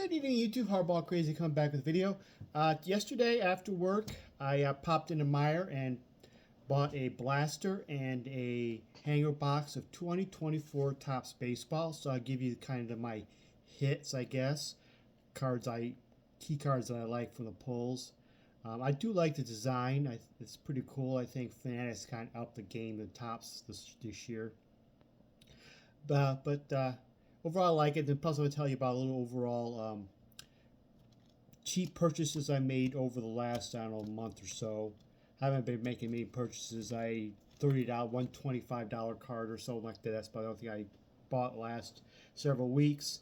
Good evening, YouTube. Hardball Crazy coming back with a video. Yesterday after work, I popped into Meijer and bought a blaster and a hanger box of 2024 Topps baseball. So I'll give you kind of my hits, I guess, key cards that I like from the pulls. I do like the design. It's pretty cool. I think Fanatics kind of upped the game in Topps this year. But overall, I like it. Then plus, I'm going to tell you about a little overall cheap purchases I made over the last, I don't know, month or so. I haven't been making many purchases. $30, $125 card or something like that. That's about the only thing I bought last several weeks.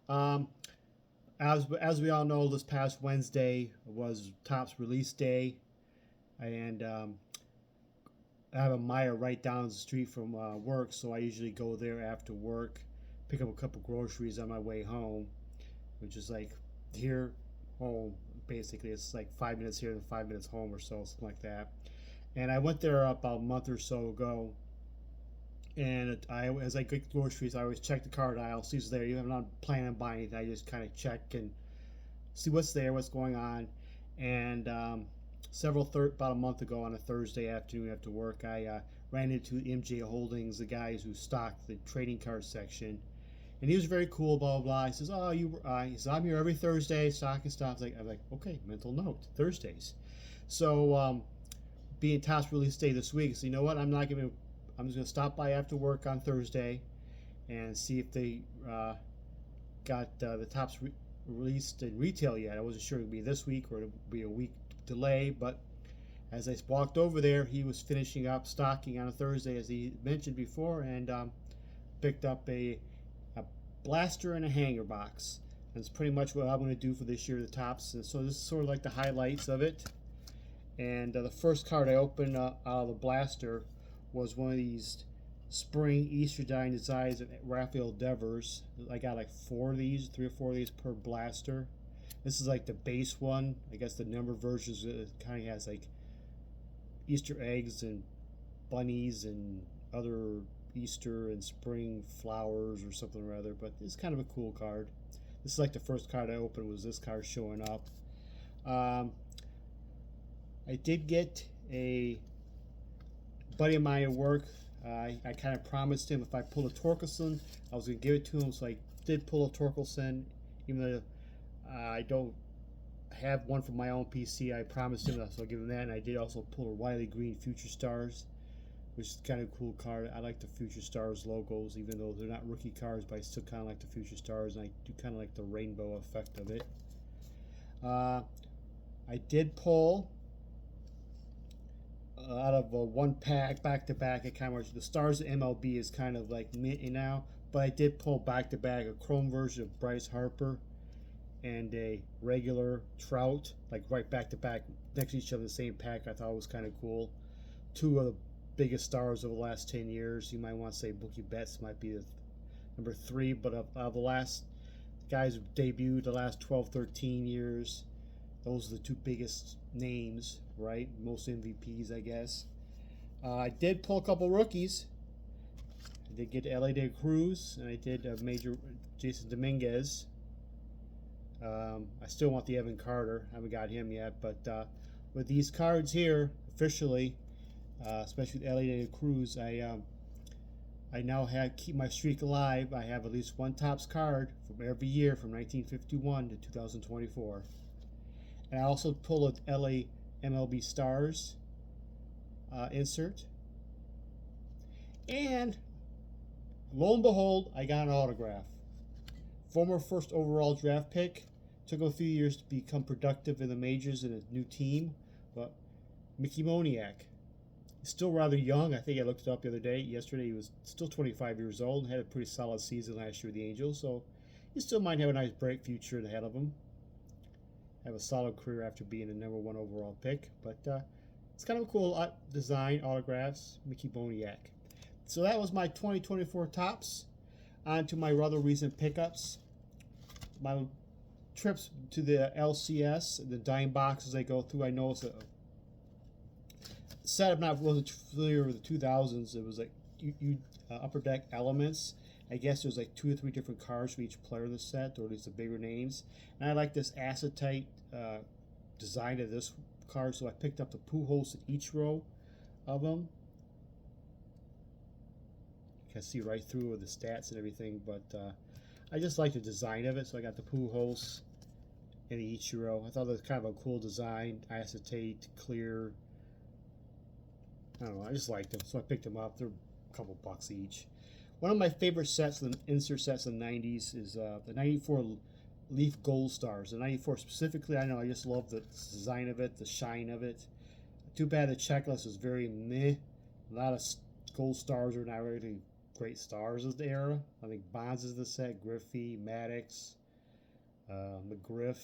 As we all know, this past Wednesday was Topps release day, and I have a Meijer right down the street from work, so I usually go there after work, pick up a couple groceries on my way home, which is like here, home, basically. It's like 5 minutes here and 5 minutes home or so, something like that. And I went there about a month or so ago, and as I get groceries, I always check the card aisle, see what's there. Even if I'm not planning on buying anything, I just kind of check and see what's there, what's going on. And about a month ago on a Thursday afternoon after work, I ran into MJ Holdings, the guys who stock the trading card section, and he was very cool. Blah blah blah. He says, "Oh, he says, I'm here every Thursday stocking stuff." I'm like, okay, mental note, Thursdays. So being Topps release day this week, so you know what? I'm just gonna stop by after work on Thursday and see if they got the Topps released in retail yet. I wasn't sure it would be this week or it would be a week delay, but as I walked over there, he was finishing up stocking on a Thursday, as he mentioned before, and picked up a blaster and a hanger box. That's pretty much what I'm going to do for this year, the Topps. And so this is sort of like the highlights of it. And the first card I opened out of the blaster was one of these spring Easter Dine designs of Rafael Devers. I got like 3 or 4 of these per blaster. This is like the base one. I guess the number versions, it kind of has like Easter eggs and bunnies and other Easter and spring flowers or something or other. But it's kind of a cool card. This is like the first card I opened was this card showing up. I did get a buddy of mine at work. I kind of promised him if I pulled a Torkelson, I was going to give it to him. So I did pull a Torkelson, even though I don't have one for my own PC. I promised him that, so I'll give him that. And I did also pull a Riley Green Future Stars, which is kind of a cool card. I like the Future Stars logos, even though they're not rookie cards, but I still kind of like the Future Stars, and I do kind of like the rainbow effect of it. I did pull out of one pack back to back. It kind of the Stars MLB is kind of like minty now, but I did pull back to back a chrome version of Bryce Harper and a regular Trout, like right back to back next to each other in the same pack. I thought it was kind of cool. 2 of the biggest stars of the last 10 years. You might want to say Mookie Betts might be the number 3, but of the last guys who debuted the last 12, 13 years, those are the 2 biggest names, right? Most MVPs, I guess. I did pull a couple rookies. I did get Elly De Cruz, and I did a major Jason Dominguez. I still want the Evan Carter. I haven't got him yet, but with these cards here, officially, especially with Elly De Cruz, I now keep my streak alive. I have at least one Topps card from every year from 1951 to 2024. And I also pull an LA MLB Stars insert. And lo and behold, I got an autograph. Former first overall draft pick. Took him a few years to become productive in the majors in a new team. But Mickey Moniak. He's still rather young. I think I looked it up yesterday. He was still 25 years old and had a pretty solid season last year with the Angels. So he still might have a nice bright future ahead of him. Have a solid career after being a number 1 overall pick. But it's kind of a cool design, autographs, Mickey Moniak. So that was my 2024 Topps. On to my rather recent pickups. My trips to the LCS, the dime boxes I go through. I know it's a setup. Wasn't familiar with the 2000s. It was like Upper Deck Elements, I guess there's like 2 or 3 different cards for each player in the set, or at least the bigger names. And I like this acetate design of this card, so I picked up the Pujols in each row of them. You can see right through with the stats and everything, but I just like the design of it, so I got the Pujols in the Ichiro. I thought it was kind of a cool design, acetate, clear. I don't know, I just liked them, so I picked them up. They're a couple bucks each. One of my favorite sets, the insert sets in the 90s, is the 94 Leaf Gold Stars. The 94 specifically, I know, I just love the design of it, the shine of it. Too bad the checklist is very meh. A lot of gold stars are not really great stars of the era. I think Bonds is the set, Griffey, Maddox, McGriff,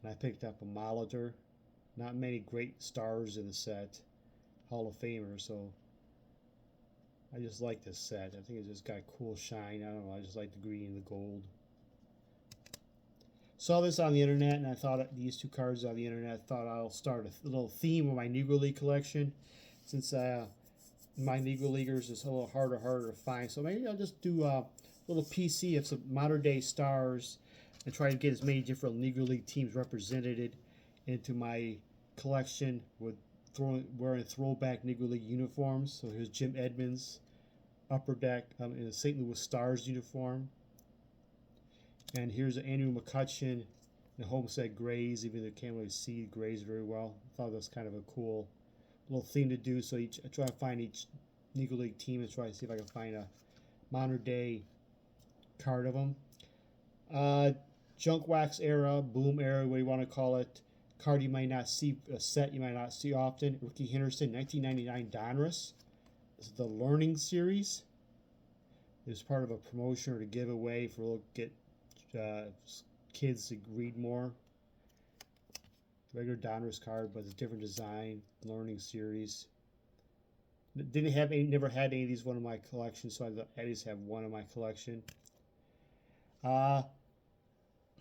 and I picked up a Molitor. Not many great stars in the set, Hall of Famers, so I just like this set. I think it's just got cool shine. I don't know, I just like the green and the gold. Saw this on the internet, and I thought these 2 cards on the internet. I thought I'll start a little theme of my Negro League collection, since my Negro Leaguers is a little harder to find. So maybe I'll just do a little PC of some modern day stars and try to get as many different Negro League teams represented into my collection with wearing throwback Negro League uniforms. So here's Jim Edmonds, Upper Deck in a St. Louis Stars uniform. And here's Andrew McCutchen in Homestead Grays, even though you can't really see Grays very well. I thought that was kind of a cool little thing to do. So I try to find each Negro League team and try to see if I can find a modern day card of them. Junk wax era, boom era, what you want to call it. Card you might not see, a set you might not see often. Ricky Henderson, 1999 Donruss. This is the Learning Series. It was part of a promotion or to give away for get kids to read more. Regular Donruss card, but it's a different design. Learning Series. Never had any of these one of my collection, so I just have one in my collection.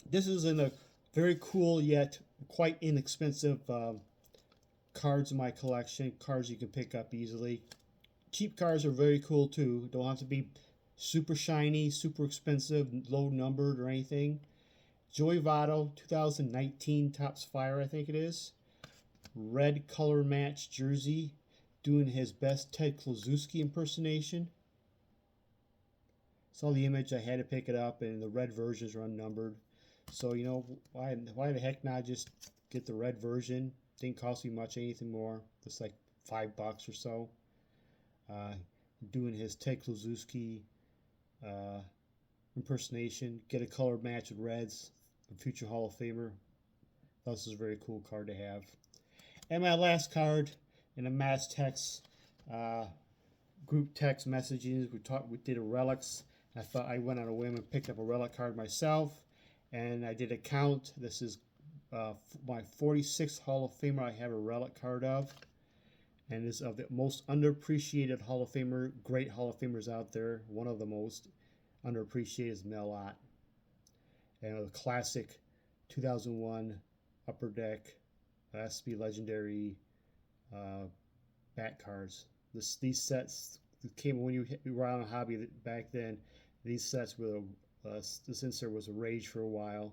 This is in a very cool yet quite inexpensive cards in my collection. Cards you can pick up easily. Cheap cards are very cool too. Don't have to be super shiny, super expensive, low numbered or anything. Joey Votto, 2019 Topps Fire, I think it is. Red color match jersey, doing his best Ted Kluszewski impersonation. Saw the image, I had to pick it up, and the red versions are unnumbered. So, you know, why the heck not just get the red version? Didn't cost me much, anything more. Just like $5 or so. Doing his Ted Kluszewski impersonation. Get a color match with reds. A future Hall of Famer. This is a very cool card to have. And my last card in a mass text group text messages. We did a relics. I thought I went on a whim and picked up a relic card myself. And I did a count. This is my 46th Hall of Famer I have a relic card of. And is of the most underappreciated Hall of Famer, great Hall of Famers out there. One of the most underappreciated is Mel Ott. And the classic 2001 Upper Deck SB Legendary bat cards. These sets came when you were on a hobby back then. These sets were this insert was a rage for a while.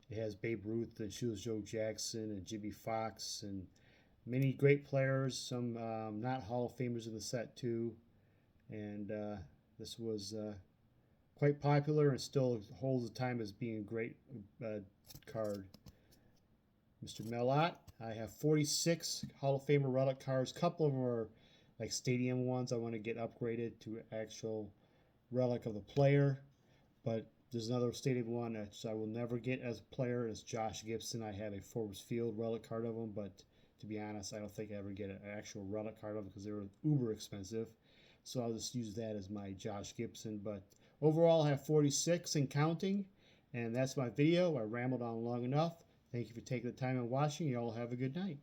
It has Babe Ruth and Shoeless Joe Jackson and Jimmy Fox and many great players. Some not Hall of Famers in the set too. And this was quite popular and still holds the time as being a great card. Mr. Mel Ott. I have 46 Hall of Famer relic cards. A couple of them are like stadium ones. I want to get upgraded to actual relic of the player. But there's another stadium one that I will never get as a player. It's Josh Gibson. I have a Forbes Field relic card of him, but to be honest, I don't think I ever get an actual relic card of them because they were uber expensive. So I'll just use that as my Josh Gibson. But overall, I have 46 and counting. And that's my video. I rambled on long enough. Thank you for taking the time and watching. You all have a good night.